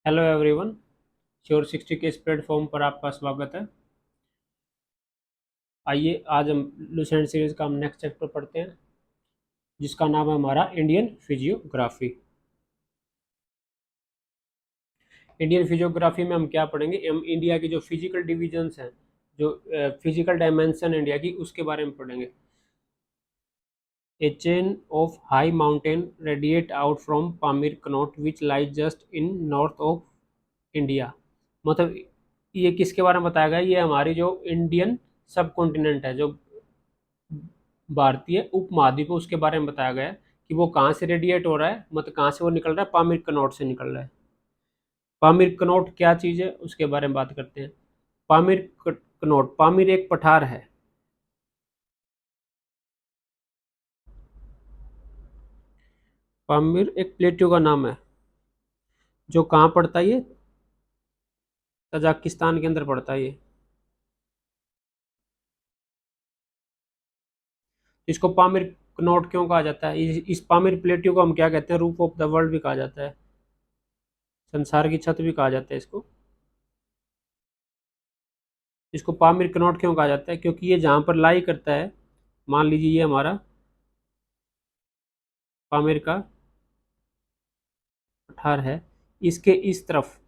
Hello everyone. Sure 60 के इस platform पर आपका स्वागत है। आइए आज हम लुसेंट सीरीज का हम नेक्स्ट चैप्टर पढ़ते हैं, जिसका नाम है हमारा इंडियन फिजियोग्राफी। इंडियन फिजियोग्राफी में हम क्या पढ़ेंगे? हम इंडिया की जो फिजिकल डिविजन्स हैं, जो फिजिकल डायमेंशन इंडिया की, उसके बारे में पढ़ेंगे। A chain of high mountain radiate out from Pamir knot which lies just in north of India. मतलब ये किसके बारे में बताया गया? ये हमारी जो इंडियन सब कॉन्टिनेंट है, जो भारतीय उपमहाद्वीप है, उसके बारे में बताया गया है कि वो कहाँ से रेडिएट हो रहा है, मतलब कहाँ से वो निकल रहा है। पामीर कनॉट से निकल रहा है। पामीर कनॉट क्या चीज़ है, उसके बारे में बात करते हैं। कनॉट, पामीर एक पठार है। पामीर एक प्लेट्यू का नाम है, जो कहाँ पड़ता है? ये तजाकिस्तान के अंदर पड़ता है। ये इसको पामीर कनॉट क्यों कहा जाता है? इस पामीर प्लेट्यू को हम क्या कहते हैं? रूफ ऑफ द वर्ल्ड भी कहा जाता है, संसार की छत भी कहा जाता है इसको। इसको पामीर कनॉट क्यों कहा जाता है? क्योंकि ये जहाँ पर लाई करता है, मान लीजिए ये हमारा पामीर का पठार है, इसके इस तरफ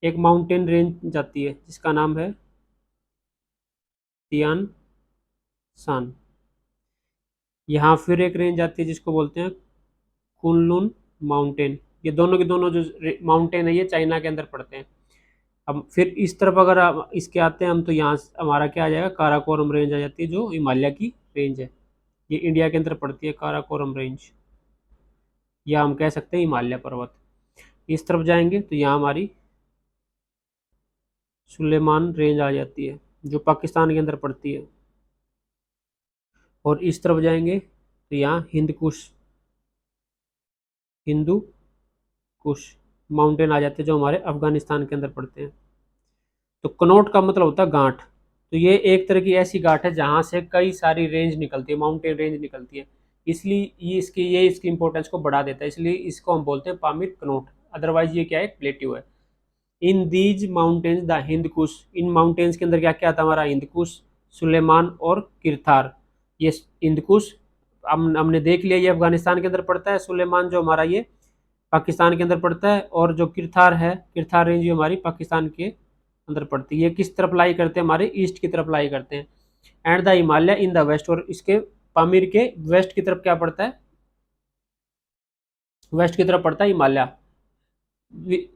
एक माउंटेन रेंज जाती है जिसका नाम है तियान सान। यहाँ फिर एक रेंज आती है जिसको बोलते हैं कुनलुन माउंटेन। ये दोनों के दोनों जो माउंटेन है, ये चाइना के अंदर पड़ते हैं। अब फिर इस तरफ अगर इसके आते हैं हम, तो यहाँ हमारा क्या आ जाएगा? काराकोरम रेंज आ जाती है, जो हिमालय की रेंज है। ये इंडिया के अंदर पड़ती है, काराकोरम रेंज, या हम कह सकते हैं हिमालय पर्वत। इस तरफ जाएंगे तो यहाँ हमारी सुलेमान रेंज आ जाती है, जो पाकिस्तान के अंदर पड़ती है। और इस तरफ जाएंगे तो यहाँ हिंदू कुश माउंटेन आ जाते हैं, जो हमारे अफगानिस्तान के अंदर पड़ते हैं। तो कनॉट का मतलब होता है गांठ। तो ये एक तरह की ऐसी गांठ है जहां से कई सारी रेंज निकलती है, माउंटेन रेंज निकलती है। इसलिए ये इसकी इंपॉर्टेंस को बढ़ा देता है, इसलिए इसको हम बोलते हैं पामीर कनॉट। अदरवाइज ये क्या है? प्लेट्यू है। In these mountains the Hind Kush, in mountains के अंदर क्या क्या था हमारा? हिंद कुश, सुलेमान और किरथार। ये हिंद कुश हमने देख लिया, ये अफगानिस्तान के अंदर पड़ता है। सुलेमान जो हमारा, ये पाकिस्तान के अंदर पड़ता है। और जो किरथार है, किरथार रेंज भी हमारी पाकिस्तान के अंदर पड़ती है। ये किस तरफ लाई करते हैं? हमारे ईस्ट की तरफ लाई करते हैं। And the Himalaya in the west, और इसके पामीर के वेस्ट की तरफ क्या पड़ता है? वेस्ट की तरफ पड़ता है हिमालय।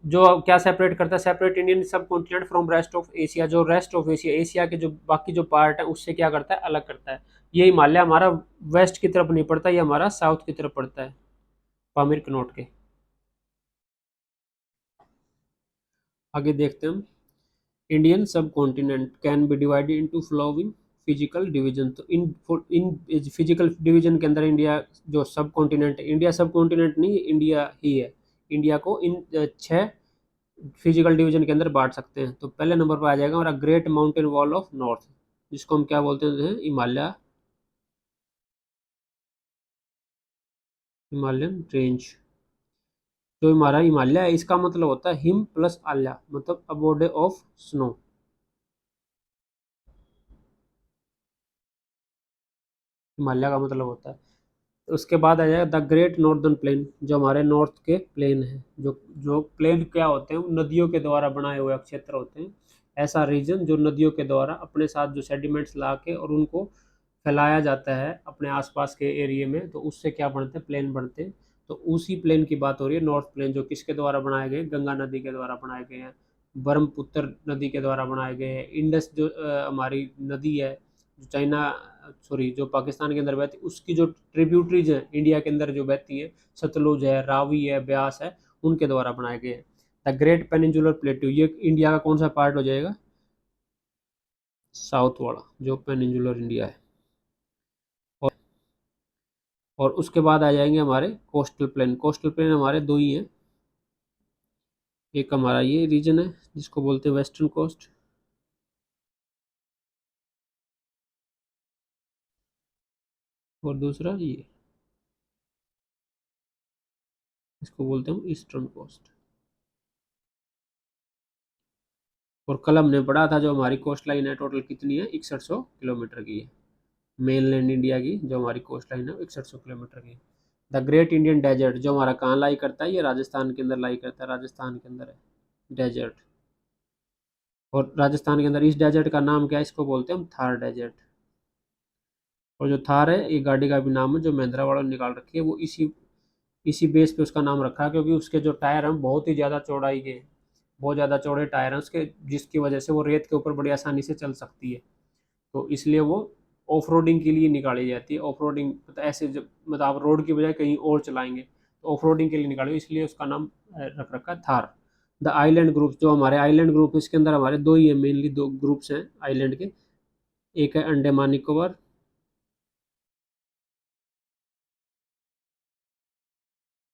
जो क्या सेपरेट करता है? सेपरेट इंडियन सब continent from rest of Asia. जो रेस्ट ऑफ एशिया, एशिया के जो बाकी जो पार्ट है, उससे क्या करता है? अलग करता है। ये हिमालय हमारा वेस्ट की तरफ नहीं पड़ता, ये हमारा साउथ की तरफ पड़ता है, पामीर कनॉट के। आगे देखते हैं हम। Indian subcontinent can be divided into flowing physical division. तो इन फिजिकल डिवीजन के अंदर इंडिया जो सब कॉन्टिनेंट है, इंडिया सब कॉन्टिनेंट नहीं, इंडिया ही है। इंडिया को इन छह फिजिकल डिवीजन के अंदर बांट सकते हैं। तो पहले नंबर पर आ जाएगा हमारा great mountain wall of north, जिसको हम क्या बोलते हैं? Himalaya, Himalayan range. जो हमारा हिमालय है, इसका मतलब होता है हिम प्लस आल्या, मतलब अबोर्डे ऑफ स्नो। हिमालय का मतलब होता है। उसके बाद आ जाएगा द ग्रेट नॉर्दर्न प्लेन, जो हमारे नॉर्थ के प्लेन है। जो जो प्लेन क्या होते हैं? नदियों के द्वारा बनाए हुए क्षेत्र होते हैं। ऐसा रीजन जो नदियों के द्वारा अपने साथ जो सेडिमेंट्स ला के और उनको फैलाया जाता है अपने आसपास के एरिया में, तो उससे क्या बनते हैं? प्लेन बनते हैं। तो उसी प्लेन की बात हो रही है, नॉर्थ प्लेन, जो किसके द्वारा बनाए गए? गंगा नदी के द्वारा बनाए गए हैं, ब्रह्मपुत्र नदी के द्वारा बनाए गए हैं। इंडस जो हमारी नदी है, जो चाइना, सॉरी, जो पाकिस्तान के अंदर बहती, उसकी जो ट्रिब्यूटरीज हैं इंडिया के अंदर जो बहती है, सतलुज है, रावी है, ब्यास है, उनके द्वारा बनाए गए हैं। द ग्रेट पेनिनजुलर प्लेट्यू, ये इंडिया का कौन सा पार्ट हो जाएगा? साउथ वाला, जो पेनिनजुलर इंडिया है। और और उसके बाद आ जाएंगे हमारे कोस्टल प्लेन। कोस्टल प्लेन हमारे दो ही हैं। एक हमारा ये रीजन है जिसको बोलते हैं वेस्टर्न कोस्ट, और दूसरा ये, इसको बोलते हैं ईस्टर्न कोस्ट। और कल हमने पढ़ा था जो हमारी कोस्ट लाइन है टोटल कितनी है, 6100 किलोमीटर की है। मेनलैंड इंडिया की जो हमारी कोस्ट लाइन है 6100 किलोमीटर की। द ग्रेट इंडियन डेजर्ट जो हमारा कहाँ लाई करता है, ये राजस्थान के अंदर लाई करता है, राजस्थान के अंदर है डेजर्ट। और राजस्थान के अंदर इस डेजर्ट का नाम क्या है, इसको बोलते हैं हम थार डेजर्ट। और जो थार है ये गाड़ी का भी नाम है जो महिंद्रा वालों ने निकाल रखी है, वो इसी इसी बेस पे उसका नाम रखा है, क्योंकि उसके जो टायर हैं बहुत ही ज़्यादा चौड़ाई के, बहुत ज़्यादा चौड़े टायर हैं उसके, जिसकी वजह से वो रेत के ऊपर बड़ी आसानी से चल सकती है। तो इसलिए वो ऑफ रोडिंग के लिए निकाली जाती है। ऑफ रोडिंग मतलब ऐसे जब मतलब आप रोड की बजाय कहीं और चलाएंगे तो ऑफ रोडिंग के लिए निकाली, इसलिए उसका नाम रख रखा है थार। द आइलैंड ग्रुप जो हमारे आइलैंड ग्रुप, इसके अंदर हमारे दो ही है, मेनली दो ग्रुप्स हैं आइलैंड के। एक है अंडमान निकोबार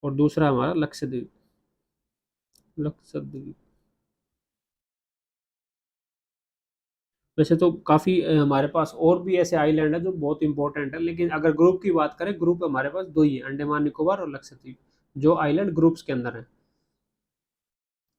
और दूसरा हमारा लक्षद्वीप। लक्षद्वीप वैसे तो काफ़ी हमारे पास और भी ऐसे आइलैंड है जो बहुत इंपॉर्टेंट है, लेकिन अगर ग्रुप की बात करें, ग्रुप हमारे पास दो ही है, अंडमान निकोबार और लक्षद्वीप, जो आइलैंड ग्रुप्स के अंदर है।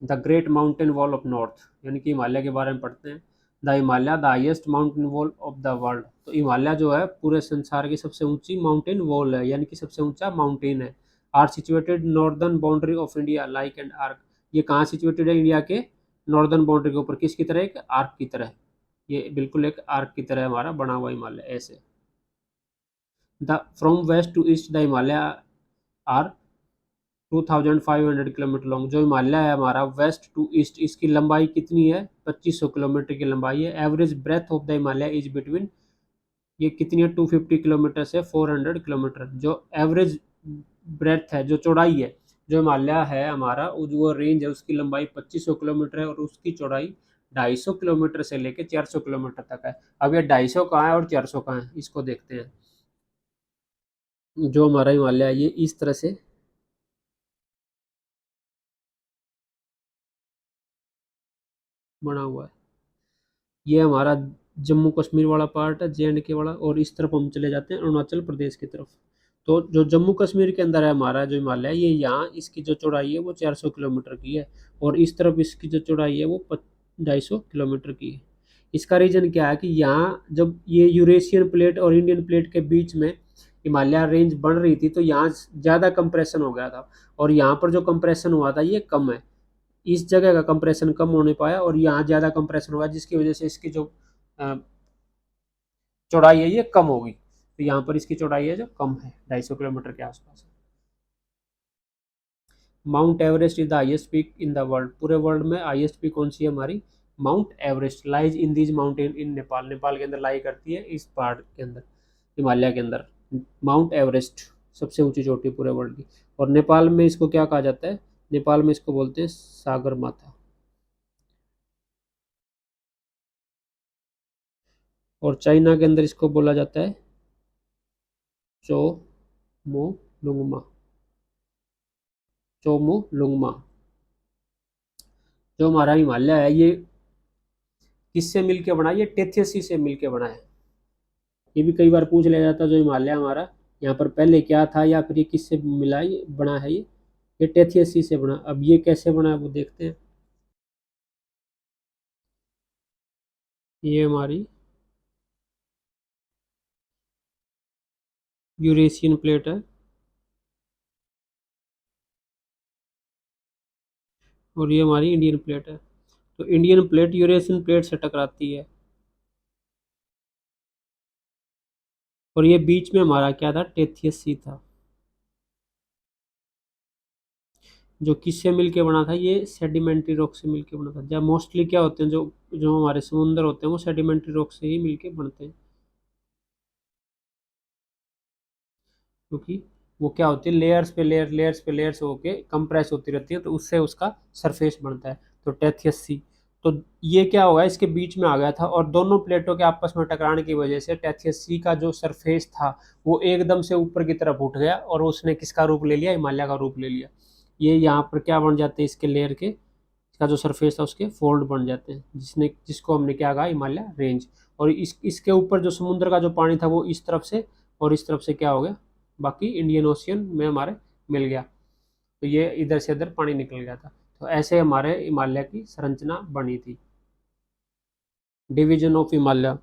The great mountain wall of north, यानी कि हिमालय के बारे में पढ़ते हैं। The Himalaya the highest mountain wall of the world, तो हिमालय जो है पूरे संसार की सबसे ऊंची माउंटेन वॉल है, यानी कि सबसे ऊंचा माउंटेन है। Are situated northern boundary of India like and arc, ये कहाँ सिचुएटेड है, इंडिया के नॉर्दर्न बाउंड्री के ऊपर, किसकी तरह, एक आर्क की तरह। ये बिल्कुल एक आर्क की तरह हमारा बना हुआ हिमालय ऐसे। The from west to east the Himalaya are 2500 kilometre long, जो हिमालय है हमारा वेस्ट टू ईस्ट, इसकी लंबाई कितनी है, 2500 किलोमीटर की लंबाई है। Average breadth of the Himalaya is between, ये कितनी है, 250 किलोमीटर से 400 किलोमीटर, जो एवरेज ब्रेथ है, जो चौड़ाई है, जो हिमालय है हमारा, जो रेंज है उसकी लंबाई 2500 किलोमीटर है और उसकी चौड़ाई 250 किलोमीटर से लेकर 400 किलोमीटर तक है। अब ये 250 कहाँ है और 400 कहाँ है, इसको देखते हैं। जो हमारा हिमालय है ये इस तरह से बना हुआ है। ये हमारा जम्मू कश्मीर वाला पार्ट है, JNK वाला, और इस तरफ हम चले जाते हैं अरुणाचल प्रदेश की तरफ। तो जो जम्मू कश्मीर के अंदर है हमारा जो हिमालय है, ये यहाँ इसकी जो चौड़ाई है वो 400 किलोमीटर की है, और इस तरफ इसकी जो चौड़ाई है वो 250 किलोमीटर की है। इसका रीजन क्या है कि यहाँ जब ये यूरेशियन प्लेट और इंडियन प्लेट के बीच में हिमालय रेंज बढ़ रही थी, तो यहाँ ज़्यादा कंप्रेशन हो गया था, और यहाँ पर जो कंप्रेशन हुआ था ये कम है। इस जगह का कंप्रेशन कम होने पाया और यहाँ ज़्यादा कंप्रेशन हुआ, जिसकी वजह से इसकी जो चौड़ाई है ये कम होगी। तो यहाँ पर इसकी चौड़ाई है जो कम है, 250 किलोमीटर के आसपास। Mount Everest is the highest peak in the world, पूरे वर्ल्ड में हाईएस्ट पीक कौन सी है हमारी, mount Everest lies in these mountain in Nepal, Nepal के अंदर लाई करती है इस पहाड़ के अंदर, हिमालय के अंदर। माउंट एवरेस्ट सबसे ऊंची चोटी पूरे वर्ल्ड की। और नेपाल में इसको क्या कहा जाता है, नेपाल में इसको बोलते हैं सागर माथा। और चाइना के अंदर इसको बोला जाता है चो मो लुंगमा, चोमो लुंगमा। जो हमारा हिमालय है ये किससे मिलके बना है, ये टेथियसी से मिलके बना है। ये भी कई बार पूछ लिया जाता है जो हिमालय हमारा यहाँ पर पहले क्या था, या फिर ये किससे मिला, ये बना है ये टेथियसी से बना। अब ये कैसे बना है वो देखते हैं। ये हमारी यूरेशियन प्लेट है और ये हमारी इंडियन प्लेट है। तो इंडियन प्लेट यूरेशियन प्लेट से टकराती है, और ये बीच में हमारा क्या था, टेथियसी था, जो किससे मिलके बना था, ये सेडिमेंट्री रॉक से मिलके बना था। जब मोस्टली क्या होते हैं, जो जो हमारे समुद्र होते हैं वो सेडिमेंट्री रॉक से ही मिलके बनते हैं, क्योंकि वो क्या होती है, लेयर्स पे लेयर, लेयर्स पे लेयर्स होके कंप्रेस होती रहती है, तो उससे उसका सरफेस बनता है। तो टेथियसी, तो ये क्या होगा, इसके बीच में आ गया था, और दोनों प्लेटों के आपस में टकराने की वजह से टेथियसी का जो सरफेस था वो एकदम से ऊपर की तरफ उठ गया, और उसने किसका रूप ले लिया, हिमालय का रूप ले लिया। ये यहाँ पर क्या बन जाते हैं, इसके लेयर के, इसका जो सरफेस था उसके फोल्ड बन जाते हैं, जिसको हमने क्या कहा, हिमालय रेंज। और इसके ऊपर जो समुद्र का जो पानी था वो इस तरफ से और इस तरफ से क्या हो गया, बाकी इंडियन ओशियन में हमारे मिल गया, तो ये इधर से इधर पानी निकल गया था। तो ऐसे हमारे हिमालय की संरचना बनी थी। Division of Himalaya.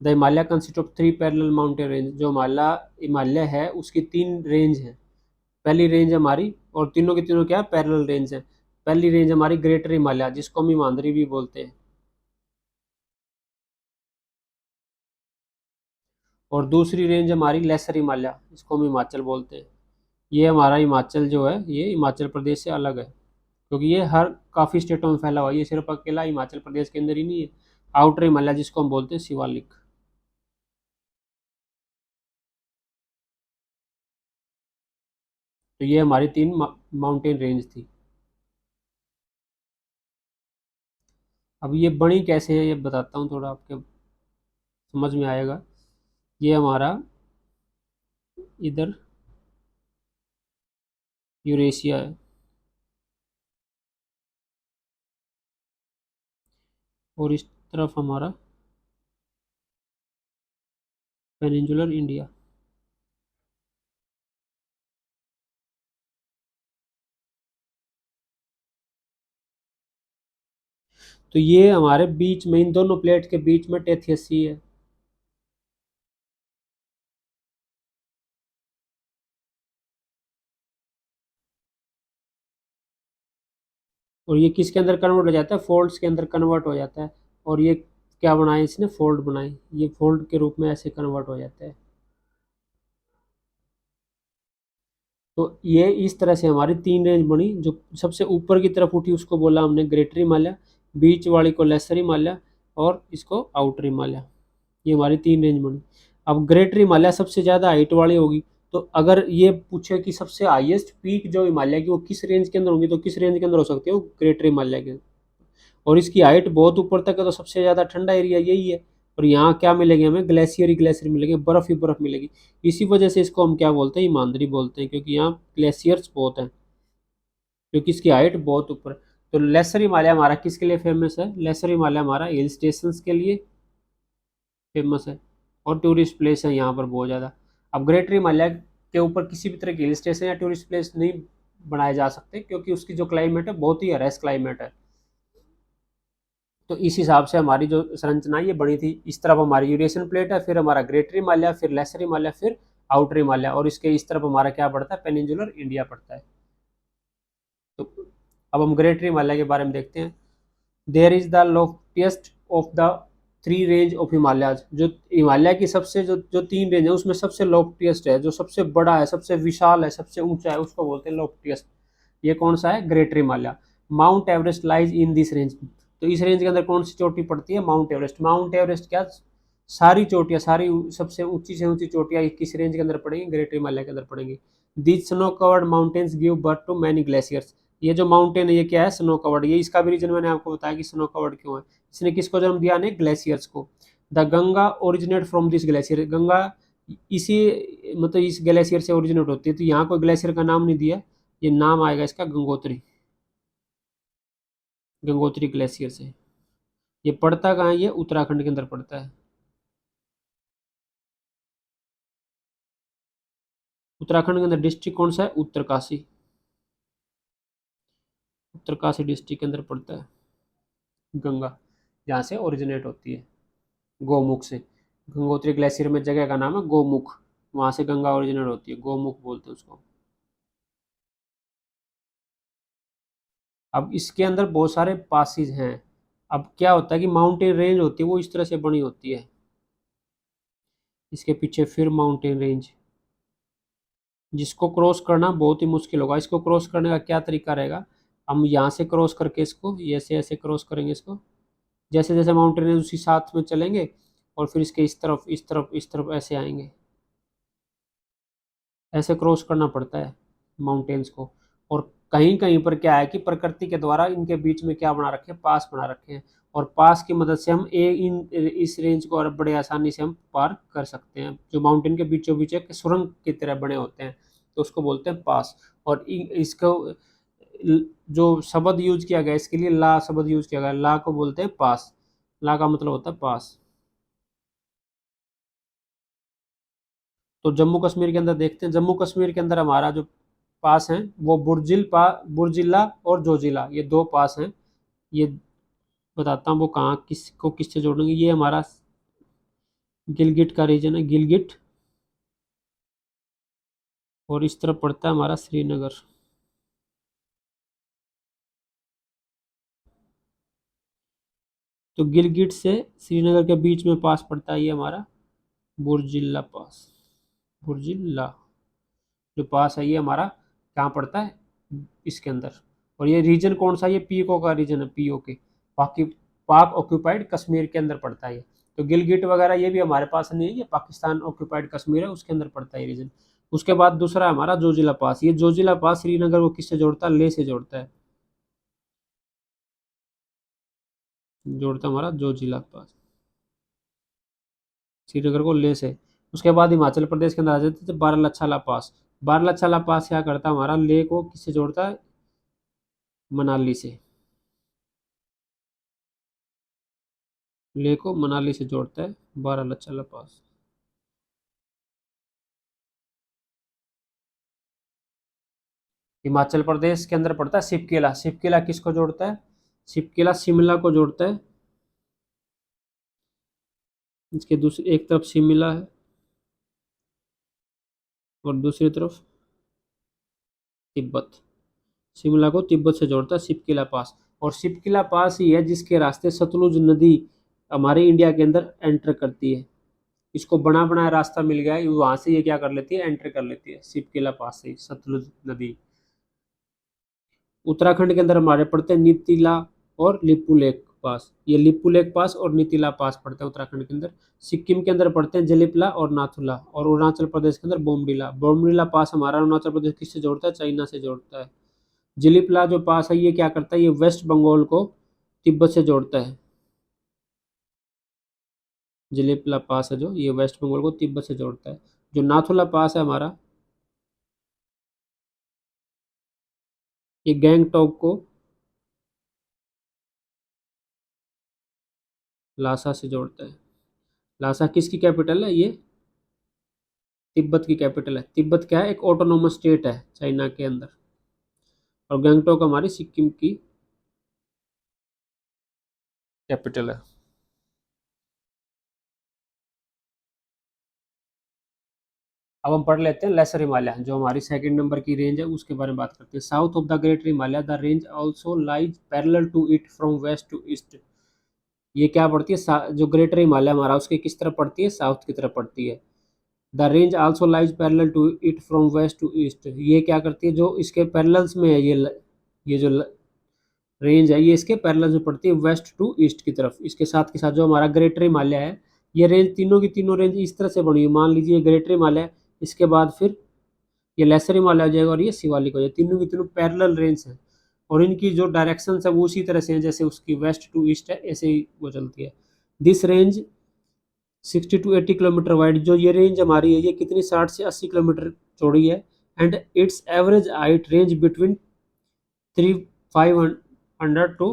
The Himalaya consist of 3 parallel mountain range. जो हिमालय है उसकी 3 रेंज है। पहली रेंज हमारी, और तीनों के तीनों क्या है, पैरेलल रेंज है। पहली रेंज हमारी ग्रेटर हिमालय, जिसको हम हिमाद्री भी बोलते हैं, और दूसरी रेंज हमारी लेसर हिमालय, जिसको हम हिमाचल बोलते हैं। ये हमारा हिमाचल जो है, ये हिमाचल प्रदेश से अलग है, क्योंकि ये हर काफ़ी स्टेटों में फैला हुआ है, ये सिर्फ अकेला हिमाचल प्रदेश के अंदर ही नहीं है। आउटर हिमालय, जिसको हम बोलते हैं शिवालिक। तो ये हमारी 3 माउंटेन रेंज थी। अब ये बनी कैसे है, ये बताता हूँ, थोड़ा आपके समझ में आएगा। ये हमारा इधर यूरेशिया है, और इस तरफ हमारा पेनिनसुलर इंडिया। तो ये हमारे बीच में, इन दोनों प्लेट के बीच में टेथियस सी है। और ये किसके अंदर कन्वर्ट हो जाता है, फोल्ड्स के अंदर कन्वर्ट हो जाता है। और ये क्या बनाए इसने, फोल्ड बनाए, ये फोल्ड के रूप में ऐसे कन्वर्ट हो जाता है। तो ये इस तरह से हमारी 3 रेंज बनी। जो सबसे ऊपर की तरफ उठी उसको बोला हमने ग्रेटर हिमालय, बीच वाली को लेसर हिमालय, और इसको आउटर हिमालय। ये हमारी 3 रेंज बनी। अब ग्रेटर हिमालय सबसे ज़्यादा हाइट वाली होगी। तो अगर ये पूछे कि सबसे हाईएस्ट पीक जो हिमालय की वो किस रेंज के अंदर होंगी, तो किस रेंज के अंदर हो सकती है, वो ग्रेटर हिमालय के। और इसकी हाइट बहुत ऊपर तक है, तो सबसे ज़्यादा ठंडा एरिया यही है। और यहाँ क्या मिलेगी हमें, ग्लेशियर ही ग्लेशियर मिलेंगे, बर्फ़ ही बर्फ़ मिलेगी। इसी वजह से इसको हम क्या बोलते हैं, हिमाद्री बोलते हैं, क्योंकि यहाँ ग्लेशियर्स बहुत हैं, क्योंकि इसकी हाइट बहुत ऊपर है। तो लेसर हिमालय हमारा किसके लिए फेमस है, लेसर हिमालय हमारा हिल स्टेशंस के लिए फेमस है, और टूरिस्ट प्लेस है यहाँ पर बहुत ज़्यादा। अब ग्रेटर हिमालय के ऊपर किसी भी तरह की हिल स्टेशन या टूरिस्ट प्लेस नहीं बनाए जा सकते, क्योंकि उसकी जो क्लाइमेट है बहुत ही हरेस क्लाइमेट है। तो इस हिसाब से हमारी जो संरचना ये बनी थी। इस तरफ हमारी यूरेशियन प्लेट है, फिर हमारा ग्रेटर हिमालय, फिर लेसर हिमालय, फिर आउटर हिमालय, और इसके इस तरफ हमारा क्या पड़ता है, पेनिनसुलर इंडिया पड़ता है। तो अब हम ग्रेटर हिमालय के बारे में देखते हैं। There is the loftiest of the 3 range of Himalayas. जो हिमालय की सबसे जो 3 रेंज है उसमें सबसे लॉफ्टिएस्ट है, जो सबसे बड़ा है, सबसे विशाल है, सबसे ऊंचा है, उसको बोलते हैं लॉफ्टिएस्ट। ये कौन सा है, greater Himalaya. Mount Everest lies in this range. तो इस रेंज के अंदर कौन सी चोटी पड़ती है, माउंट एवरेस्ट। माउंट एवरेस्ट क्या, सारी चोटियां, सारी सबसे ऊंची से ऊंची चोटियां किस रेंज के अंदर पड़ेंगी, ग्रेटर हिमालय के अंदर पड़ेंगी। These snow covered mountains give birth to many glaciers. ये जो माउंटेन है ये क्या है, स्नो कवर्ड। ये इसका भी रीजन मैंने आपको बताया कि स्नो कवर्ड क्यों है। इसने किसको जन्म दिया ने, ग्लेशियर्स को। The Ganga originate from this glacier. Ganga इसी, मतलब इस ग्लेशियर से ओरिजिनेट होती है। तो यहाँ कोई ग्लेशियर का नाम नहीं दिया, ये नाम आएगा इसका गंगोत्री, गंगोत्री ग्लेशियर से। ये पड़ता कहाँ है, ये उत्तराखंड के अंदर पड़ता है। उत्तराखंड के अंदर डिस्ट्रिक्ट कौन सा है, उत्तरकाशी। उत्तरकाशी डिस्ट्रिक्ट के अंदर पड़ता है गंगा, जहाँ से ओरिजिनेट होती है, गोमुख से। गंगोत्री ग्लेशियर में जगह का नाम है गोमुख, वहाँ से गंगा ओरिजिनेट होती है, गोमुख बोलते हैं उसको। अब इसके अंदर बहुत सारे पासिस हैं। अब क्या होता है कि माउंटेन रेंज होती है वो इस तरह से बनी होती है, इसके पीछे फिर माउंटेन रेंज, जिसको क्रॉस करना बहुत ही मुश्किल होगा। इसको क्रॉस करने का क्या तरीका रहेगा, हम यहाँ से क्रॉस करके इसको ऐसे ऐसे क्रॉस करेंगे इसको, जैसे जैसे माउंटेन रेंज उसी साथ में चलेंगे, और फिर इसके इस तरफ इस तरफ इस तरफ ऐसे आएंगे, ऐसे क्रॉस करना पड़ता है माउंटेन्स को। और कहीं कहीं पर क्या है कि प्रकृति के द्वारा इनके बीच में क्या बना रखे हैं, पास बना रखे हैं, और पास की मदद से हम इस रेंज को और बड़े आसानी से हम पार कर सकते हैं। जो माउंटेन के बीचों बीच एक सुरंग की तरह बने होते हैं, तो उसको बोलते हैं पास। और इसको जो शब्द यूज किया गया इसके लिए, ला शब्द यूज किया गया, ला को बोलते हैं पास। ला का मतलब होता है पास। तो जम्मू कश्मीर के अंदर देखते हैं, जम्मू कश्मीर के अंदर हमारा जो पास हैं वो बुर्जिल्ला और जोजिला, ये 2 पास हैं। ये बताता हूँ वो कहाँ किसको किससे जोड़ेंगे। ये हमारा गिलगिट का रीजन है, गिलगिट, और इस तरफ पड़ता है हमारा श्रीनगर। तो गिलगिट से श्रीनगर के बीच में पास पड़ता है ये हमारा बुर्जिल्ला पास। बुर्जिल्ला जो पास है ये हमारा कहाँ पड़ता है, इसके अंदर। और ये रीजन कौन सा, ये पीओके का रीजन है, पीओके, पाकि पाक ऑक्यूपाइड कश्मीर के अंदर पड़ता है ये। तो गिलगिट वगैरह ये भी हमारे पास नहीं है, ये पाकिस्तान ऑक्यूपाइड कश्मीर है उसके अंदर पड़ता है ये रीजन। उसके बाद दूसरा हमारा जोजिला पास। ये जोजिला पास श्रीनगर को किससे जोड़ता है, लेह से जोड़ता है, जोड़ता है हमारा जोजिला पास श्रीनगर को लेह से। उसके बाद हिमाचल प्रदेश के अंदर आ जाते थे बारालाचाला पास। बारालाचाला पास क्या करता है, हमारा लेह को किससे जोड़ता है, मनाली से। लेह को मनाली से जोड़ता है बारालाचाला पास। हिमाचल प्रदेश के अंदर पड़ता है शिपकिला। शिपकिला किसको जोड़ता है, शिपकिला शिमला को जोड़ता है। इसके दूसरी एक तरफ शिमला है और दूसरी तरफ तिब्बत। शिमला को तिब्बत से जोड़ता है शिपकिला पास। और शिपकिला पास ही है जिसके रास्ते सतलुज नदी हमारे इंडिया के अंदर एंटर करती है। इसको बना बनाया रास्ता मिल गया है, वहां से ये क्या कर लेती है, एंटर कर लेती है शिपकिला पास से सतलुज नदी। उत्तराखंड के अंदर हमारे पड़ते हैं नीतिला और लिपू लेक पास। ये लिपू लेक पास और नीतिला पास पड़ते हैं उत्तराखंड के अंदर। सिक्किम के अंदर पड़ते हैं जलिपला और नाथुला। और अरुणाचल प्रदेश के अंदर बोमडिला। बोमडिला पास हमारा अरुणाचल प्रदेश किससे जोड़ता है, चाइना से जोड़ता है। जलिपला जो पास है ये क्या करता है, ये वेस्ट बंगाल को तिब्बत से जोड़ता है। जलिपला पास है जो, ये वेस्ट बंगाल को तिब्बत से जोड़ता है। जो नाथुला पास है हमारा, ये गैंगटॉक को लासा से जोड़ता है। लासा किसकी कैपिटल है, ये तिब्बत की कैपिटल है। तिब्बत क्या है, एक ऑटोनोमस स्टेट है चाइना के अंदर। और गैंगटॉक हमारी सिक्किम की कैपिटल है। अब हम पढ़ लेते हैं लेसर हिमालय, जो हमारी सेकंड नंबर की रेंज है उसके बारे में बात करते हैं। South of the greater Himalaya the range also lies parallel to it from west to east. ये क्या पड़ती है, जो ग्रेटर हिमालय हमारा उसके किस तरफ पड़ती है, साउथ की तरफ पड़ती है। The range also lies parallel to it from west to east. ये क्या करती है, जो इसके पैरेलल्स में है, ये जो रेंज है ये इसके पैरेलल में पड़ती है वेस्ट टू ईस्ट की तरफ। इसके साथ के साथ जो हमारा ग्रेटर हिमालय है, ये रेंज तीनों की तीनों रेंज इस तरह से बनी हुई। मान लीजिए ग्रेटर हिमालय, इसके बाद फिर ये लेसर हिमालय हो जाएगा और ये शिवालिक हो जाएगा। तीनों की तीनों पैरेलल रेंज है और इनकी जो डायरेक्शन है वो उसी तरह से है जैसे उसकी वेस्ट टू ईस्ट है, ऐसे ही वो चलती है। This range 60 to 80 kilometre wide. जो ये रेंज हमारी है ये कितनी, 60 से 80 किलोमीटर चौड़ी है। And its average height range between 3,500 to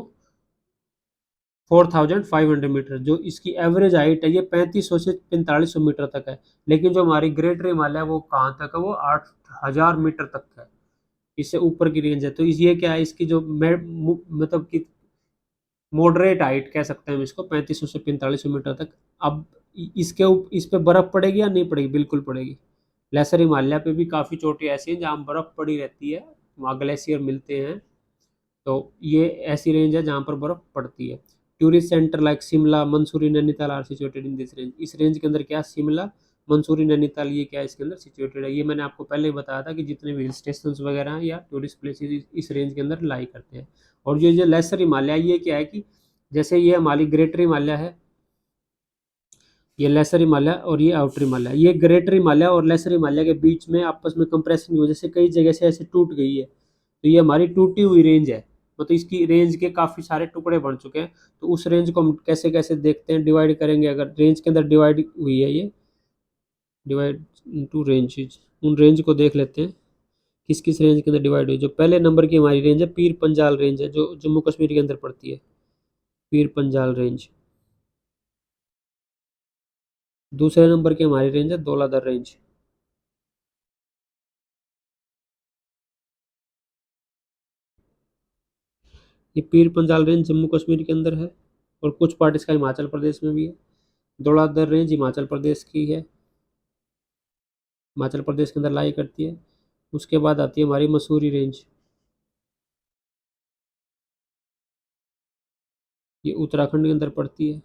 4,500 metre. जो इसकी एवरेज हाइट है ये 3500 से 4500 मीटर तक है। लेकिन जो हमारी ग्रेटर हिमालय है वो कहाँ तक है, वो 8,000 मीटर तक है। इससे ऊपर की रेंज है। तो ये क्या है, इसकी जो मतलब कि मॉडरेट हाइट कह सकते हैं हम इसको, 3500 से 4500 मीटर तक। अब इस पे बर्फ पड़ेगी या नहीं पड़ेगी, बिल्कुल पड़ेगी। लेसर हिमालय पे भी काफ़ी चोटी ऐसी हैं जहाँ बर्फ पड़ी रहती है, वहाँ ग्लेशियर मिलते हैं। तो ये ऐसी रेंज है जहाँ पर बर्फ पड़ती है। Tourist centre like Shimla Mussoorie Nainital are situated in this range. इस रेंज के अंदर क्या, शिमला मंसूरी नैनीताल ये क्या है, इसके अंदर सिचुएटेड है। ये मैंने आपको पहले ही बताया था कि जितने भी हिल स्टेशन वगैरह हैं या टूरिस्ट प्लेसेस इस रेंज के अंदर लाई करते हैं। और ये जो लेसर हिमालय ये क्या है कि जैसे ये हमारी ग्रेटर हिमालय है, ये लेसर हिमालय और ये आउटर हिमालय, ये ग्रेटर हिमालय और लेसर हिमालय के बीच में आपस में कंप्रेशन की वजह से कई जगह से ऐसे टूट गई है। तो ये हमारी टूटी हुई रेंज है, मतलब इसकी रेंज के काफ़ी सारे टुकड़े बन चुके हैं। तो उस रेंज को हम कैसे कैसे देखते हैं, डिवाइड करेंगे। अगर रेंज के अंदर डिवाइड हुई है, ये डिवाइड इनटू रेंजेज, उन रेंज को देख लेते हैं किस किस रेंज के अंदर डिवाइड हुई। जो पहले नंबर की हमारी रेंज है पीर पंजाल रेंज है, जो जम्मू कश्मीर के अंदर पड़ती है, पीर पंजाल रेंज। दूसरे नंबर की हमारी रेंज है धौलाधर रेंज। ये पीर पंजाल रेंज जम्मू कश्मीर के अंदर है। और कुछ पार्ट इसका हिमाचल प्रदेश में भी है। धौलाधर रेंज हिमाचल प्रदेश की है, हिमाचल प्रदेश के अंदर लाई करती है। उसके बाद आती है हमारी मसूरी रेंज, ये उत्तराखंड के अंदर पड़ती है।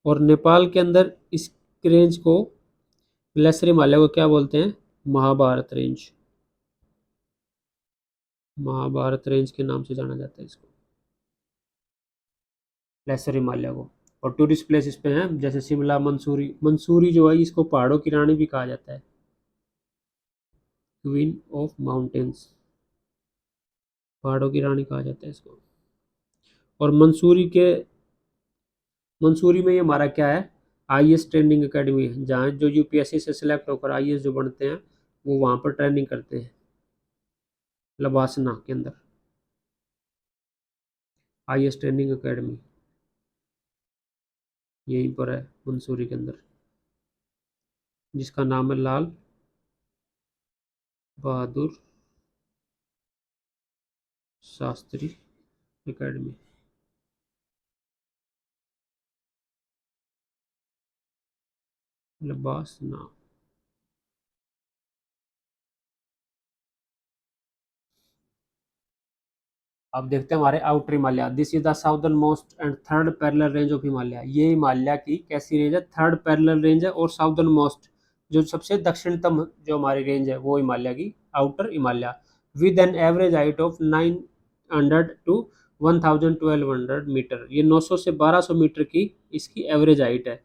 और नेपाल के अंदर इस रेंज को, लेसर हिमालय को क्या बोलते हैं, महाभारत रेंज, महाभारत रेंज के नाम से जाना जाता है इसको, लेसर हिमालय को। और टूरिस्ट प्लेस इस पे हैं जैसे शिमला, मंसूरी। मंसूरी जो है इसको पहाड़ों की रानी भी कहा जाता है, क्वीन ऑफ माउंटेन्स, पहाड़ों की रानी कहा जाता है इसको। और मंसूरी में ये हमारा क्या है, आईएएस ट्रेनिंग एकेडमी है, जहाँ जो यूपीएससी से सिलेक्ट होकर आईएएस जो बनते हैं वो वहाँ पर ट्रेनिंग करते हैं, लबासना के अंदर आईएएस ट्रेनिंग एकेडमी यहीं पर है मंसूरी के अंदर, जिसका नाम है लाल बहादुर शास्त्री एकेडमी। लबासना। अब देखते हैं हमारे outer Himalaya. This is the southern most and third parallel range of Himalaya. ये हिमालय की कैसी रेंज है, थर्ड पैरेलल रेंज है। और साउदर्न मोस्ट जो सबसे दक्षिणतम जो हमारी रेंज है वो हिमालय की outer Himalaya, with an average height of 900 to 1000-1200 metre. ये 900 से 1200 मीटर की इसकी एवरेज हाइट है।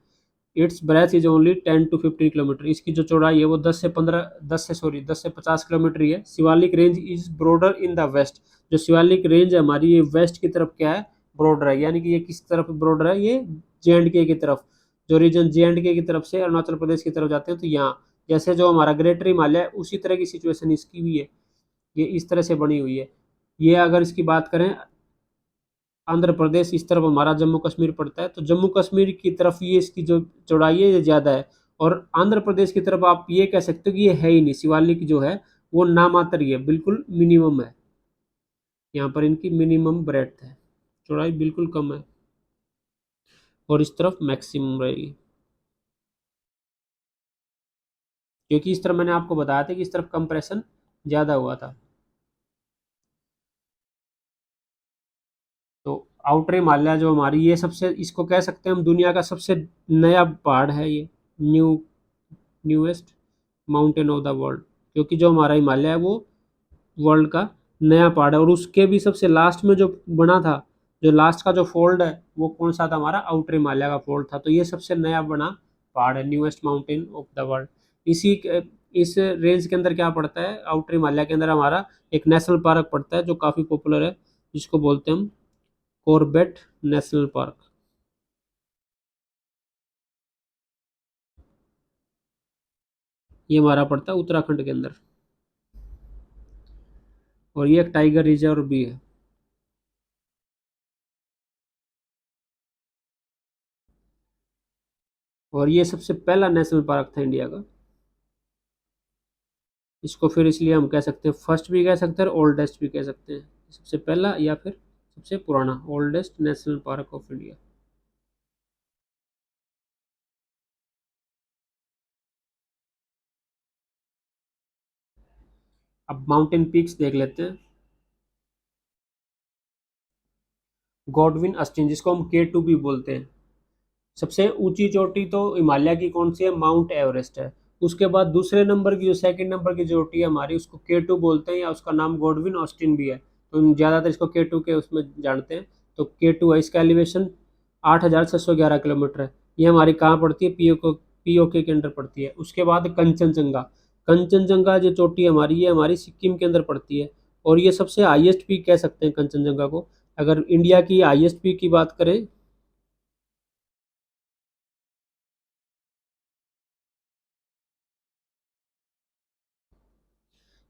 Its breadth is only 10 to 15 kilometre. इसकी जो चौड़ाई है वो 10 से 50 किलोमीटर ही है। Shivalik range is broader in the west. जो शिवालिक रेंज है हमारी, ये वेस्ट की तरफ क्या है, ब्रॉडर है। यानी कि ये किस तरफ ब्रॉडर है, ये जे की तरफ। जो रीजन जे की तरफ से अरुणाचल प्रदेश की तरफ जाते हैं तो यहाँ, जैसे जो हमारा ग्रेटर हिमालय है उसी तरह की सिचुएशन इसकी भी है। ये इस तरह से बनी हुई है। ये अगर इसकी बात करें, आंध्र प्रदेश इस तरफ हमारा जम्मू कश्मीर पड़ता है, तो जम्मू कश्मीर की तरफ ये इसकी जो चौड़ाई है ये ज़्यादा है। और आंध्र प्रदेश की तरफ आप ये कह सकते हो कि ये है ही नहीं, शिवालिक जो है वो नामात्र ही है, बिल्कुल मिनिमम है। यहाँ पर इनकी मिनिमम ब्रेड्थ है, चौड़ाई बिल्कुल कम है। और इस तरफ मैक्सिमम रहेगी, क्योंकि इस तरफ मैंने आपको बताया था कि इस तरफ कंप्रेशन ज़्यादा हुआ था। तो आउटर हिमालय जो हमारी, ये सबसे, इसको कह सकते हैं हम दुनिया का सबसे नया पहाड़ है ये, newest mountain of the world. क्योंकि जो हमारा हिमालय है वो वर्ल्ड का नया पहाड़ है। और उसके भी सबसे लास्ट में जो बना था, जो लास्ट का जो फोल्ड है वो कौन सा था, हमारा आउटर हिमालय का फोल्ड था। तो ये सबसे नया बना पहाड़ है, newest mountain of the world. इस रेंज के अंदर क्या पड़ता है, आउटर हिमालय के अंदर हमारा एक नेशनल पार्क पड़ता है जो काफ़ी पॉपुलर है, जिसको बोलते हैं हम कॉर्बेट नेशनल पार्क। ये हमारा पड़ता है उत्तराखंड के अंदर। और ये एक टाइगर रिजर्व भी है। और ये सबसे पहला नेशनल पार्क था इंडिया का। इसको फिर इसलिए हम कह सकते हैं, फर्स्ट भी कह सकते हैं और ओल्डेस्ट भी कह सकते हैं। सबसे पहला या फिर सबसे पुराना, oldest national park of India. अब माउंटेन पीक्स देख लेते हैं। गॉडविन अस्टिन, जिसको हम K2 भी बोलते हैं। सबसे ऊंची चोटी तो हिमालय की कौन सी है, माउंट एवरेस्ट है। उसके बाद दूसरे नंबर की, जो सेकंड नंबर की चोटी है हमारी, उसको K2 बोलते हैं, या उसका नाम गॉडविन ऑस्टिन भी है। तो हम ज़्यादातर इसको K2 के उसमें जानते हैं। तो K2 है, इसका एलिवेशन 8611 किलोमीटर है। ये हमारी कहाँ पड़ती है, पीओके के अंदर पड़ती है। उसके बाद कंचनजंगा। कंचनजंगा जो चोटी है हमारी, ये हमारी सिक्किम के अंदर पड़ती है। और ये सबसे हाईएस्ट पीक कह सकते हैं कंचनजंगा को। अगर इंडिया की हाईएस्ट पीक की बात करें,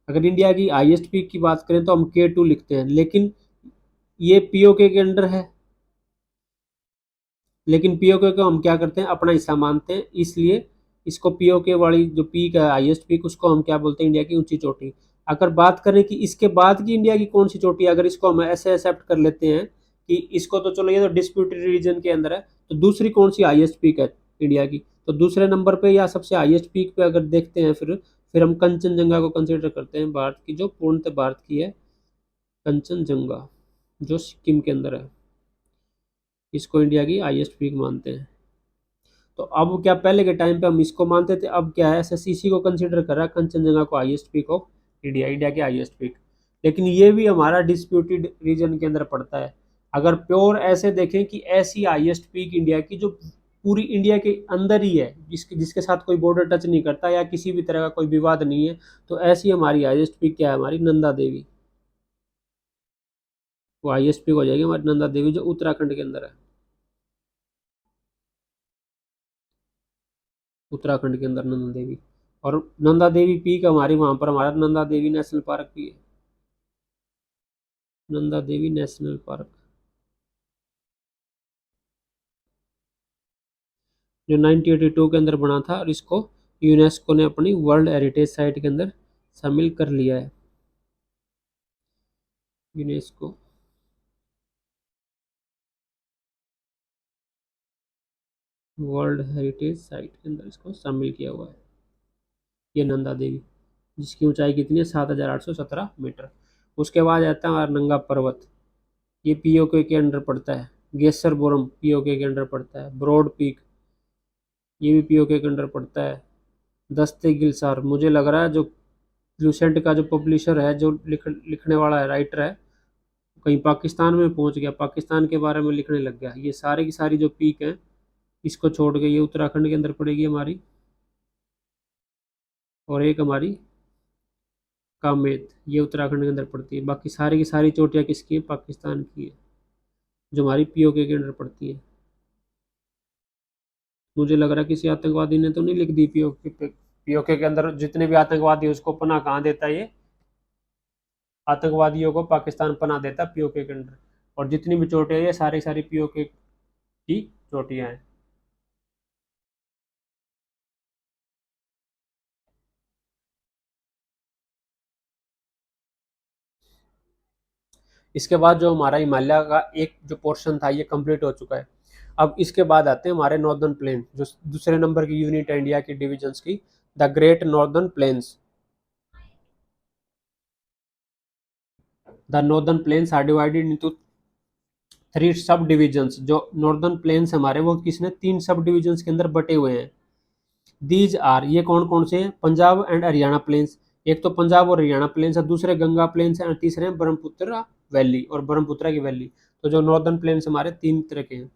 अगर इंडिया की हाईएस्ट पीक की बात करें तो हम K2 लिखते हैं। लेकिन ये पीओके के अंडर है, लेकिन पीओके को हम क्या करते हैं, अपना हिस्सा मानते हैं। इसलिए इसको पीओके वाली जो पीक है, हाईएस्ट पीक, उसको हम क्या बोलते हैं, इंडिया की ऊंची चोटी। अगर बात करें कि इसके बाद की इंडिया की कौन सी चोटी है, अगर इसको हम ऐसे एक्सेप्ट कर लेते हैं कि इसको तो चलो ये तो डिस्प्यूटेड रीजन के अंदर है, तो दूसरी कौन सी हाईएस्ट पीक है इंडिया की, तो दूसरे नंबर पे या सबसे हाईएस्ट पीक पे अगर देखते हैं, फिर हम कंचनजंगा को कंसिडर करते हैं, भारत की जो पूर्णतः भारत की है कंचनजंगा, जो सिक्किम के अंदर है, इसको इंडिया की हाईएस्ट पीक मानते हैं। तो अब क्या पहले के टाइम पे हम इसको मानते थे, अब क्या है एसएससीसी को कंसीडर कर रहा है कंचनजंगा को highest peak of India, India की हाईएस्ट पीक। लेकिन ये भी हमारा डिस्प्यूटेड रीजन के अंदर पड़ता है। अगर प्योर ऐसे देखें कि ऐसी हाईएस्ट पीक इंडिया की जो पूरी इंडिया के अंदर ही है, जिसके साथ कोई बॉर्डर टच नहीं करता या किसी भी तरह का कोई विवाद नहीं है, तो ऐसी हमारी हाईएस्ट पीक क्या है, हमारी नंदा देवी। वो हाईएस्ट पीक हो जाएगी हमारी नंदा देवी, जो उत्तराखंड के अंदर है, उत्तराखंड के अंदर नंदा देवी। और नंदा देवी पीक हमारी, वहां पर हमारा नंदा देवी नेशनल पार्क भी है, नंदा देवी नेशनल पार्क, जो 1982 के अंदर बना था, और इसको यूनेस्को ने अपनी वर्ल्ड हेरिटेज साइट के अंदर शामिल कर लिया है, यूनेस्को। वर्ल्ड हेरिटेज साइट के अंदर इसको शामिल किया हुआ है, ये नंदा देवी, जिसकी ऊंचाई कितनी है 7,817 मीटर। उसके बाद आता है हमारा नंगा पर्वत, ये पीओके के अंडर पड़ता है। गेसर बोरम पीओके के अंडर पड़ता है। ब्रॉड पीक, ये भी पीओके के अंडर पड़ता है। दस्ते गिलसार, मुझे लग रहा है जो लूसेंट का जो पब्लिशर है, जो लिखने वाला है, राइटर है, कहीं पाकिस्तान में पहुंच गया, पाकिस्तान के बारे में लिखने लग गया। ये सारी की सारी जो पीक है, इसको छोड़ के ये उत्तराखंड के अंदर पड़ेगी हमारी, और एक हमारी कामेत, ये उत्तराखंड के अंदर पड़ती है। बाकी सारी की सारी चोटियाँ किसकी है, पाकिस्तान की है, जो हमारी पीओके के अंडर पड़ती है। मुझे लग रहा है किसी आतंकवादी ने तो नहीं लिख दी पीओके पे, पीओके के अंदर जितने भी आतंकवादी है उसको पनाह कहाँ देता है, ये आतंकवादियों को पाकिस्तान पनाह देता है पीओके के अंडर। और जितनी भी चोटियाँ ये सारी सारी पीओके की चोटियाँ हैं। इसके बाद जो हमारा हिमालय का एक जो पोर्शन था ये कंप्लीट हो चुका है। अब इसके बाद आते हैं हमारे नॉर्दर्न प्लेन, जो दूसरे नंबर की यूनिट है इंडिया की डिविजन्स की, the great northern plains. The northern plains are divided into 3 सब डिविजन्स। जो नॉर्दर्न प्लेन्स हमारे, वो किसने 3 सब डिविजन्स के अंदर बटे हुए हैं। दीज आर, ये कौन कौन से हैं, पंजाब एंड हरियाणा प्लेन्स। एक तो पंजाब और हरियाणा प्लेन्स है, दूसरे गंगा प्लेन्स हैं, और तीसरे हैं ब्रह्मपुत्र वैली और ब्रह्मपुत्र की वैली। तो जो नॉर्दर्न प्लेन्स हमारे 3 तरह के हैं,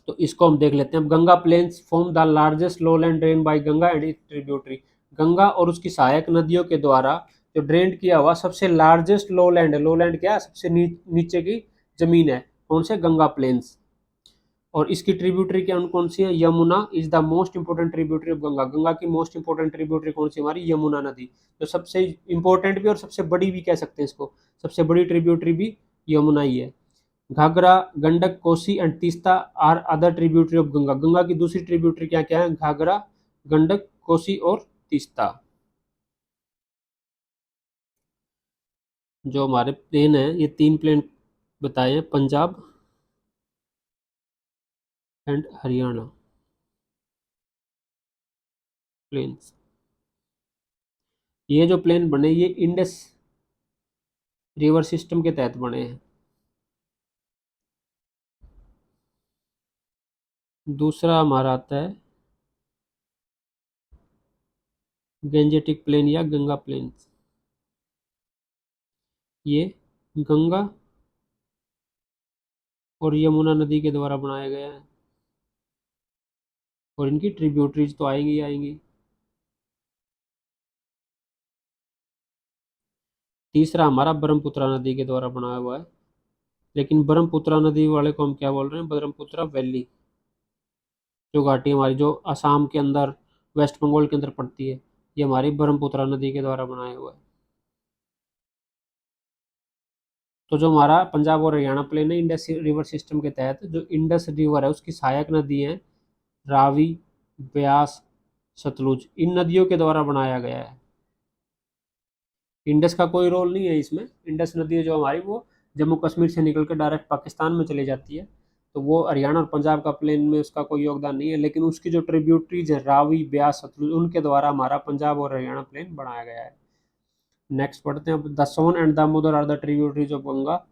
तो इसको हम देख लेते हैं। अब Ganga plains form the largest lowland drain by Ganga and its tributary. Ganga और उसकी सहायक नदियों के द्वारा जो ड्रेन किया हुआ सबसे लार्जेस्ट लोलैंड है। लोलैंड क्या है, सबसे नीचे की जमीन है, कौन से, गंगा प्लेन्स। और इसकी ट्रिब्यूटरी कौन कौन सी है, Yamuna is the most important tributary of Ganga. Ganga की मोस्ट इंपोर्टेंट ट्रिब्यूटरी कौन सी, हमारी यमुना नदी, जो सबसे इंपोर्टेंट भी और सबसे बड़ी भी कह सकते हैं इसको, सबसे बड़ी ट्रिब्यूटरी भी यमुना ही है। Ghaghara, Gandak, Kosi and Teesta are other tributary of Ganga. Ganga की दूसरी ट्रिब्यूटरी क्या क्या है, घाघरा, गंडक, कोसी और तीस्ता। जो हमारे प्लेन है, ये 3 प्लेन बताए हैं, पंजाब एंड हरियाणा प्लेन्स। ये जो प्लेन बने, ये इंडस रिवर सिस्टम के तहत बने हैं। दूसरा हमारा आता है गेंजेटिक प्लेन या गंगा प्लेन्स। ये गंगा और यमुना नदी के द्वारा बनाया गया है, और इनकी ट्रिब्यूटरीज तो आएंगी ही आएंगी। तीसरा हमारा ब्रह्मपुत्र नदी के द्वारा बनाया हुआ है, लेकिन ब्रह्मपुत्र नदी वाले को हम क्या बोल रहे हैं, ब्रह्मपुत्र वैली। जो घाटी हमारी जो असम के अंदर, वेस्ट बंगाल के अंदर पड़ती है, ये हमारी ब्रह्मपुत्र नदी के द्वारा बनाया हुआ है। तो जो हमारा पंजाब और हरियाणा प्लेन है, इंडस रिवर सिस्टम के तहत जो इंडस रिवर है उसकी सहायक नदी है रावी, ब्यास, सतलुज, इन नदियों के द्वारा बनाया गया है। इंडस का कोई रोल नहीं है इसमें। इंडस नदी है जो हमारी, वो जम्मू कश्मीर से निकल कर डायरेक्ट पाकिस्तान में चली जाती है, तो वो हरियाणा और पंजाब का प्लेन में उसका कोई योगदान नहीं है। लेकिन उसकी जो ट्रिब्यूटरीज है रावी, ब्यास, सतलुज, उनके द्वारा हमारा पंजाब और हरियाणा प्लेन बनाया गया है। नेक्स्ट पढ़ते हैं। The Son and Damodar are the tributaries of Ganga,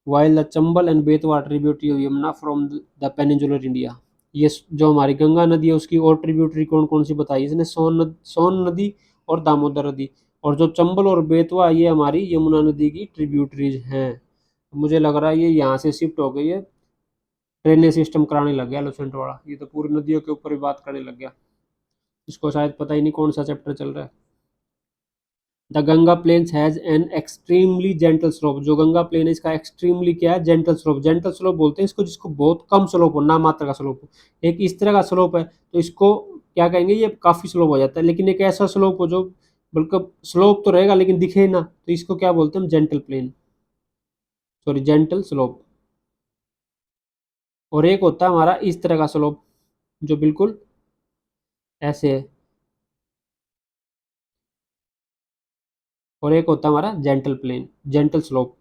while the Chambal and Betwa tributary of Yamuna from the peninsular India. ये जो हमारी गंगा नदी है उसकी और ट्रिब्यूटरी कौन कौन सी बताई इसने? सोन नदी और दामोदर नदी। और जो चंबल और बेतवा ये हमारी यमुना नदी की ट्रिब्यूटरीज हैं। मुझे लग रहा है ये यहाँ से शिफ्ट हो गई है, ड्रेनेज सिस्टम कराने लग गया एलोसेंट वाला, ये तो पूरी नदियों के ऊपर भी बात करने लग गया। इसको शायद पता ही नहीं कौन सा चैप्टर चल रहा है। The Ganga plains has an extremely gentle slope. जो गंगा प्लेन है इसका एक्सट्रीमली क्या है? Gentle slope. जेंटल स्लोप बोलते हैं इसको जिसको बहुत कम स्लोप हो, ना मात्र का स्लोप हो। एक इस तरह का स्लोप है तो इसको क्या कहेंगे? ये काफी स्लोप हो जाता है। लेकिन एक ऐसा स्लोप हो जो बल्कि स्लोप तो रहेगा लेकिन दिखे ना, तो इसको क्या बोलते हैं? Gentle plain, sorry gentle slope. और एक होता है हमारा इस तरह का स्लोप जो बिल्कुल ऐसे है, और एक होता है हमारा जेंटल प्लेन, जेंटल स्लोप।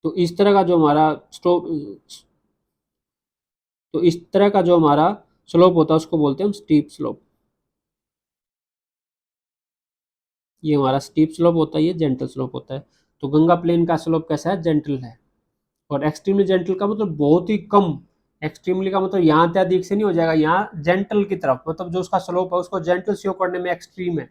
तो इस तरह का जो हमारा स्लोप, तो इस तरह का जो हमारा स्लोप होता है उसको बोलते हैं हम स्टीप स्लोप। ये हमारा स्टीप स्लोप होता है, ये जेंटल स्लोप होता है। तो गंगा प्लेन का स्लोप कैसा है? जेंटल है। और एक्सट्रीमली जेंटल का मतलब बहुत ही कम। एक्सट्रीमली का मतलब यहाँ अत्यधिक से नहीं हो जाएगा, यहाँ जेंटल की तरफ, मतलब जो उसका स्लोप है उसको जेंटल शो करने में एक्सट्रीम है,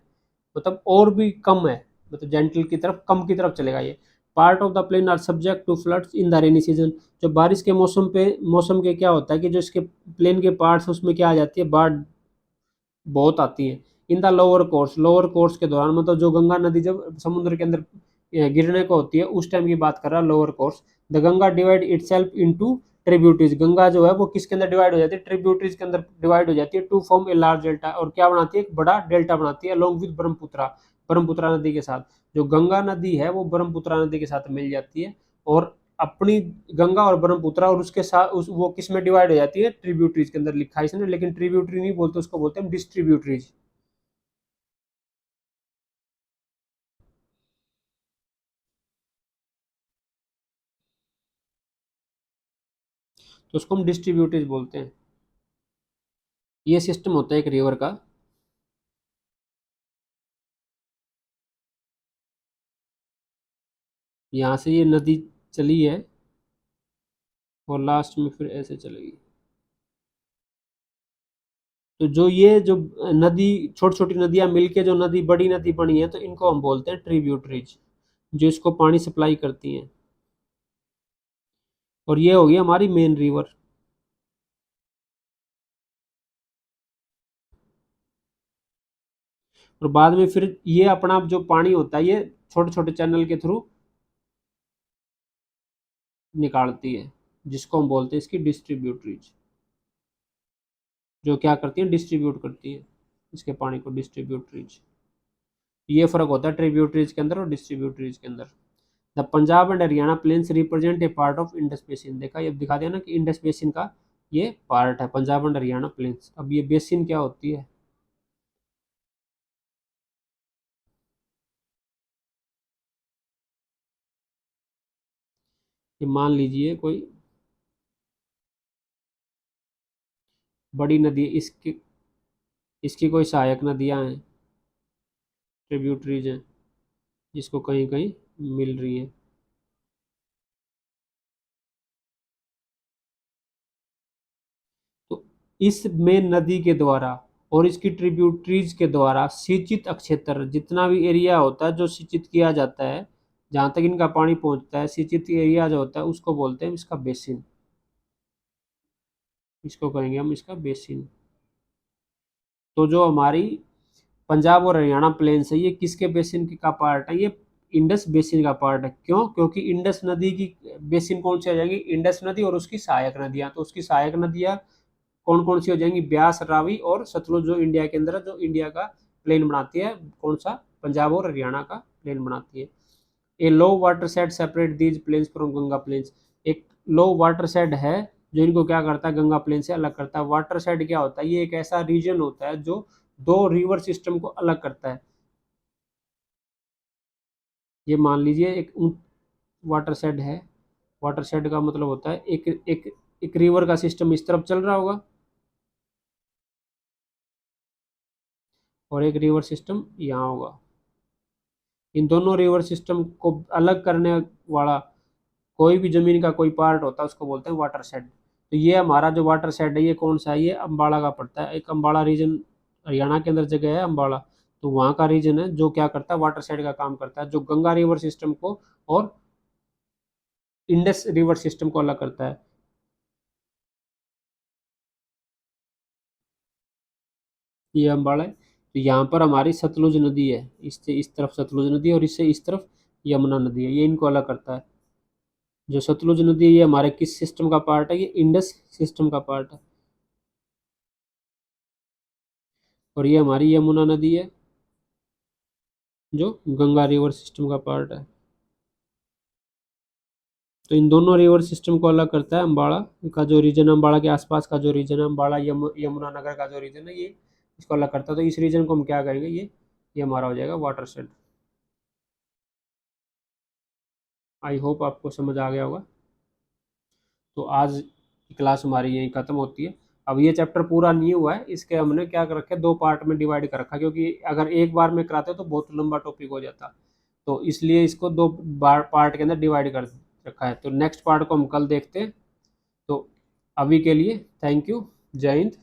मतलब और भी कम है, मतलब जेंटल की तरफ, कम की तरफ चलेगा ये। Part of the plain are subject to floods in the rainy season. जो बारिश के मौसम पे, मौसम के क्या होता है कि जो इसके प्लेन के पार्ट्स उसमें क्या आ जाती है? बाढ़ बहुत आती है। In the lower course, lower course के दौरान, मतलब जो गंगा नदी जब समुद्र के अंदर गिरने को होती है उस टाइम की बात कर रहा है, lower course. The Ganga divide itself into tributaries. Ganga जो है वो किसके अंदर डिवाइड हो जाती है? ट्रिब्यूटरीज के अंदर डिवाइड हो जाती है, to form a large delta. और क्या बनाती है? एक बड़ा डेल्टा बनाती है, अलोंग विद ब्रह्मपुत्रा, ब्रह्मपुत्रा नदी के साथ। जो गंगा नदी है वो ब्रह्मपुत्रा नदी के साथ मिल जाती है, और अपनी गंगा और ब्रह्मपुत्रा, और उसके साथ वो किस में डिवाइड हो जाती है? ट्रिब्यूटरीज के अंदर लिखा है इसने, लेकिन ट्रिब्यूटरी नहीं बोलते, उसको बोलते हैं डिस्ट्रीब्यूटरीज। तो उसको हम डिस्ट्रीब्यूटरीज बोलते हैं। ये सिस्टम होता है एक रिवर का। यहाँ से ये नदी चली है और लास्ट में फिर ऐसे चलेगी। तो जो ये जो नदी, छोटी छोटी नदियां मिलके जो नदी, बड़ी नदी बनी है, तो इनको हम बोलते हैं ट्रिब्यूटरीज, जो इसको पानी सप्लाई करती हैं। और ये होगी हमारी मेन रिवर। और बाद में फिर ये अपना जो पानी होता है ये छोटे छोटे चैनल के थ्रू निकालती है, जिसको हम बोलते हैं इसकी डिस्ट्रीब्यूटरीज, जो क्या करती है? डिस्ट्रीब्यूट करती है इसके पानी को, डिस्ट्रीब्यूटरीज। ये फर्क होता है ट्रिब्यूटरीज के अंदर और डिस्ट्रीब्यूटरीज के अंदर। The Punjab and Haryana plains represent a part of Indus basin. देखा, ये दिखा दिया ना कि इंडस बेसिन का ये पार्ट है, पंजाब एंड हरियाणा प्लेन्स। अब ये बेसिन क्या होती है? ये मान लीजिए कोई बड़ी नदी है, इसकी इसकी कोई सहायक नदियां हैं, ट्रिब्यूटरीज हैं, जिसको कहीं कहीं मिल रही हैं। तो इस मेन नदी के द्वारा और इसकी ट्रिब्यूटरीज के द्वारा सिंचित क्षेत्र, जितना भी एरिया होता है जो सिंचित किया जाता है, जहाँ तक इनका पानी पहुँचता है, सिंचित एरिया जो होता है उसको बोलते हैं इसका बेसिन। इसको कहेंगे हम इसका बेसिन। तो जो हमारी पंजाब और हरियाणा प्लेन्स है ये किसके बेसिन का पार्ट है? ये इंडस बेसिन का पार्ट है। क्यों? क्योंकि इंडस नदी की बेसिन कौन सी आ जाएंगी? इंडस नदी और उसकी सहायक नदियां। तो उसकी सहायक नदियां कौन कौन सी हो जाएंगी? ब्यास, रावी और सतलुज, जो इंडिया के अंदर है, जो इंडिया का प्लेन बनाती है। कौन सा? पंजाब और हरियाणा का प्लेन बनाती है। A low water set separate these plains from Ganga plains. एक लो वाटर सेट है जो इनको क्या करता है, गंगा प्लेन से अलग करता है। वाटर शेड क्या होता है, ये एक ऐसा रीजन होता है जो दो रिवर सिस्टम को अलग करता है। ये मान लीजिए एक वाटर शेड है। वाटर शेड का मतलब होता है एक एक एक रिवर का सिस्टम इस तरफ चल रहा होगा और एक रिवर सिस्टम यहाँ होगा। इन दोनों रिवर सिस्टम को अलग करने वाला कोई भी जमीन का कोई पार्ट होता है उसको बोलते हैं वाटर शेड। तो ये हमारा जो वाटर शेड है ये कौन सा है, ये अम्बाड़ा का पड़ता है। एक अम्बाड़ा रीजन हरियाणा के अंदर जगह है अम्बाड़ा, तो वहाँ का रीजन है जो क्या करता है, वाटर शेड का काम करता है, जो गंगा रिवर सिस्टम को और इंडस रिवर सिस्टम को अलग करता है। ये अम्बाड़ा है। तो यहाँ पर हमारी सतलुज नदी है, इससे इस तरफ सतलुज नदी है और इससे इस तरफ यमुना नदी है, ये इनको अलग करता है। जो सतलुज नदी है ये हमारे किस सिस्टम का पार्ट है, ये इंडस सिस्टम का पार्ट है। और ये हमारी यमुना नदी है जो गंगा रिवर सिस्टम का पार्ट है। तो इन दोनों रिवर सिस्टम को अलग करता है अम्बाड़ा का जो रीजन, अम्बाड़ा के आसपास का जो रीजन है, अम्बाड़ा यमुना नगर का जो रीजन है, ये इसको अलग करता है। तो इस रीजन को हम क्या करेंगे, ये हमारा हो जाएगा वाटर शेड। आई होप आपको समझ आ गया होगा। तो आज की क्लास हमारी यहीं ख़त्म होती है। अब ये चैप्टर पूरा नहीं हुआ है, इसके हमने क्या कर रखा है, दो पार्ट में डिवाइड कर रखा, क्योंकि अगर एक बार में कराते तो बहुत लंबा टॉपिक हो जाता। तो इसलिए इसको दो बार पार्ट के अंदर डिवाइड कर रखा है। तो नेक्स्ट पार्ट को हम कल देखते हैं। तो अभी के लिए थैंक यू। जय हिंद।